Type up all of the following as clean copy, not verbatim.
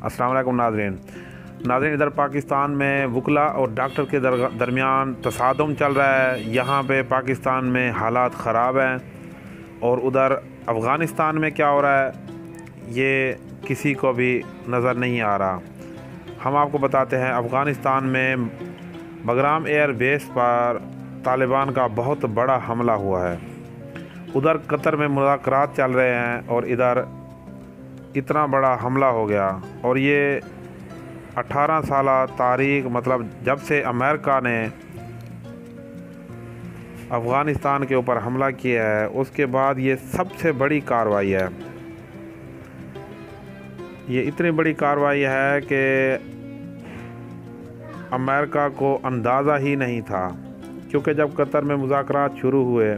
अस्सलाम वालेकुम नाज़रीन, इधर पाकिस्तान में वकला और डॉक्टर के दरमियान तसादम चल रहा है। यहाँ पे पाकिस्तान में हालात ख़राब हैं और उधर अफ़गानिस्तान में क्या हो रहा है ये किसी को भी नज़र नहीं आ रहा। हम आपको बताते हैं, अफ़गानिस्तान में बगराम एयर बेस पर तालिबान का बहुत बड़ा हमला हुआ है। उधर कतर में मुज़ाकरात चल रहे हैं और इधर इतना बड़ा हमला हो गया। और ये 18 साल तारीख, मतलब जब से अमेरिका ने अफ़गानिस्तान के ऊपर हमला किया है उसके बाद ये सबसे बड़ी कार्रवाई है। ये इतनी बड़ी कार्रवाई है कि अमेरिका को अंदाज़ा ही नहीं था, क्योंकि जब कतर में मुज़ाकरात शुरू हुए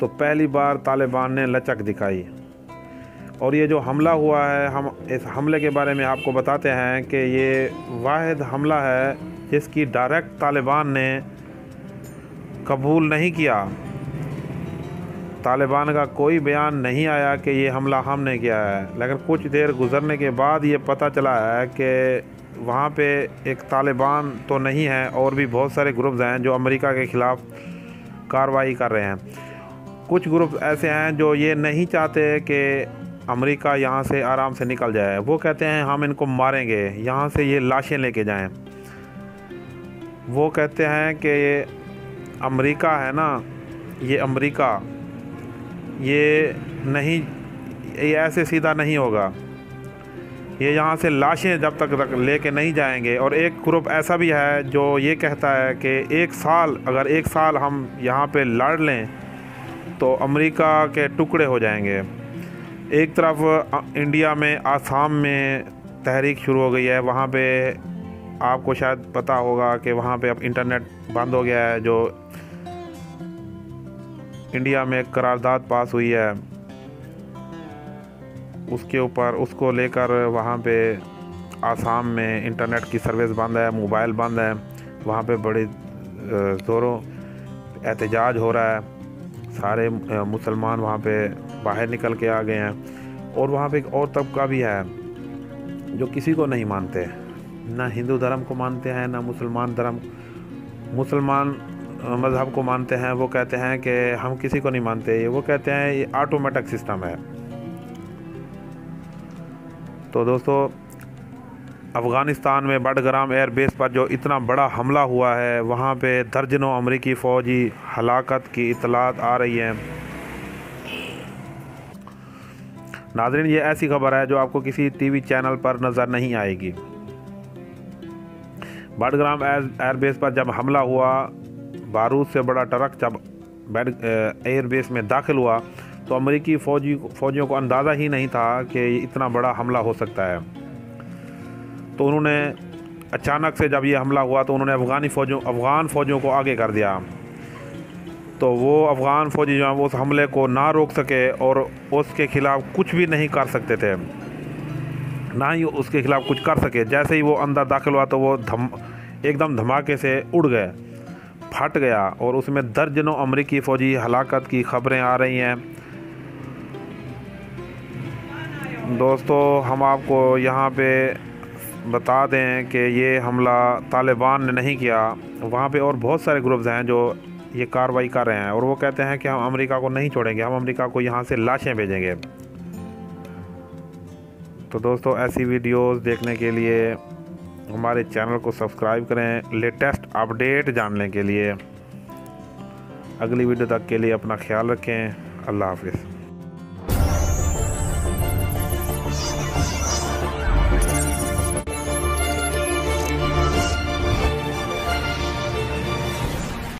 तो पहली बार तालिबान ने लचक दिखाई। और ये जो हमला हुआ है, हम इस हमले के बारे में आपको बताते हैं कि ये वाहिद हमला है जिसकी डायरेक्ट तालिबान ने कबूल नहीं किया। तालिबान का कोई बयान नहीं आया कि ये हमला हमने किया है, लेकिन कुछ देर गुजरने के बाद ये पता चला है कि वहाँ पे एक तालिबान तो नहीं है और भी बहुत सारे ग्रुप्स हैं जो अमेरिका के ख़िलाफ़ कार्रवाई कर रहे हैं। कुछ ग्रुप ऐसे हैं जो ये नहीं चाहते कि अमेरिका यहाँ से आराम से निकल जाए। वो कहते हैं हम इनको मारेंगे, यहाँ से ये लाशें लेके जाएं। वो कहते हैं कि ये अमेरिका है ना, ये अमेरिका ये नहीं, ये ऐसे सीधा नहीं होगा, ये यहाँ से लाशें जब तक लेके नहीं जाएंगे। और एक ग्रुप ऐसा भी है जो ये कहता है कि अगर एक साल हम यहाँ पे लड़ लें तो अमेरिका के टुकड़े हो जाएंगे। एक तरफ इंडिया में आसाम में तहरीक शुरू हो गई है। वहाँ पे आपको शायद पता होगा कि वहाँ पे अब इंटरनेट बंद हो गया है। जो इंडिया में करारदाद पास हुई है उसके ऊपर, उसको लेकर वहाँ पे आसाम में इंटरनेट की सर्विस बंद है, मोबाइल बंद है। वहाँ पे बड़ी ज़ोरों एहतजाज हो रहा है। सारे मुसलमान वहाँ पे बाहर निकल के आ गए हैं। और वहाँ पे एक और तबका भी है जो किसी को नहीं मानते, ना हिंदू धर्म को मानते हैं, ना मुसलमान मज़हब को मानते हैं। वो कहते हैं कि हम किसी को नहीं मानते, वो कहते हैं ये ऑटोमेटिक सिस्टम है। तो दोस्तों, अफ़गानिस्तान में बडगाम एयर बेस पर जो इतना बड़ा हमला हुआ है, वहाँ पे दर्जनों अमरीकी फ़ौजी हलाकत की इतलात आ रही हैं। नाज़रीन, ये ऐसी खबर है जो आपको किसी टीवी चैनल पर नज़र नहीं आएगी। बडगाम एयर बेस पर जब हमला हुआ, बारूद से बड़ा ट्रक जब एयर बेस में दाखिल हुआ तो अमरीकी फ़ौजियों को अंदाज़ा ही नहीं था कि इतना बड़ा हमला हो सकता है। तो उन्होंने अचानक से जब ये हमला हुआ तो उन्होंने अफ़गान फ़ौजियों को आगे कर दिया। तो वो अफ़गान फ़ौजी जो हैं वो उस हमले को ना रोक सके और उसके ख़िलाफ़ कुछ भी नहीं कर सकते थे, ना ही उसके ख़िलाफ़ कुछ कर सके। जैसे ही वो अंदर दाखिल हुआ तो वो एकदम धमाके से उड़ गए, फट गया। और उसमें दर्जनों अमरीकी फ़ौजी हलाकत की खबरें आ रही हैं। दोस्तों, हम आपको यहाँ पे बता दें कि ये हमला तालिबान ने नहीं किया। वहाँ पे और बहुत सारे ग्रुप्स हैं जो ये कार्रवाई कर रहे हैं और वो कहते हैं कि हम अमेरिका को नहीं छोड़ेंगे, हम अमेरिका को यहाँ से लाशें भेजेंगे। तो दोस्तों, ऐसी वीडियोस देखने के लिए हमारे चैनल को सब्सक्राइब करें, लेटेस्ट अपडेट जानने के लिए। अगली वीडियो तक के लिए अपना ख्याल रखें। अल्लाह हाफ़िज़।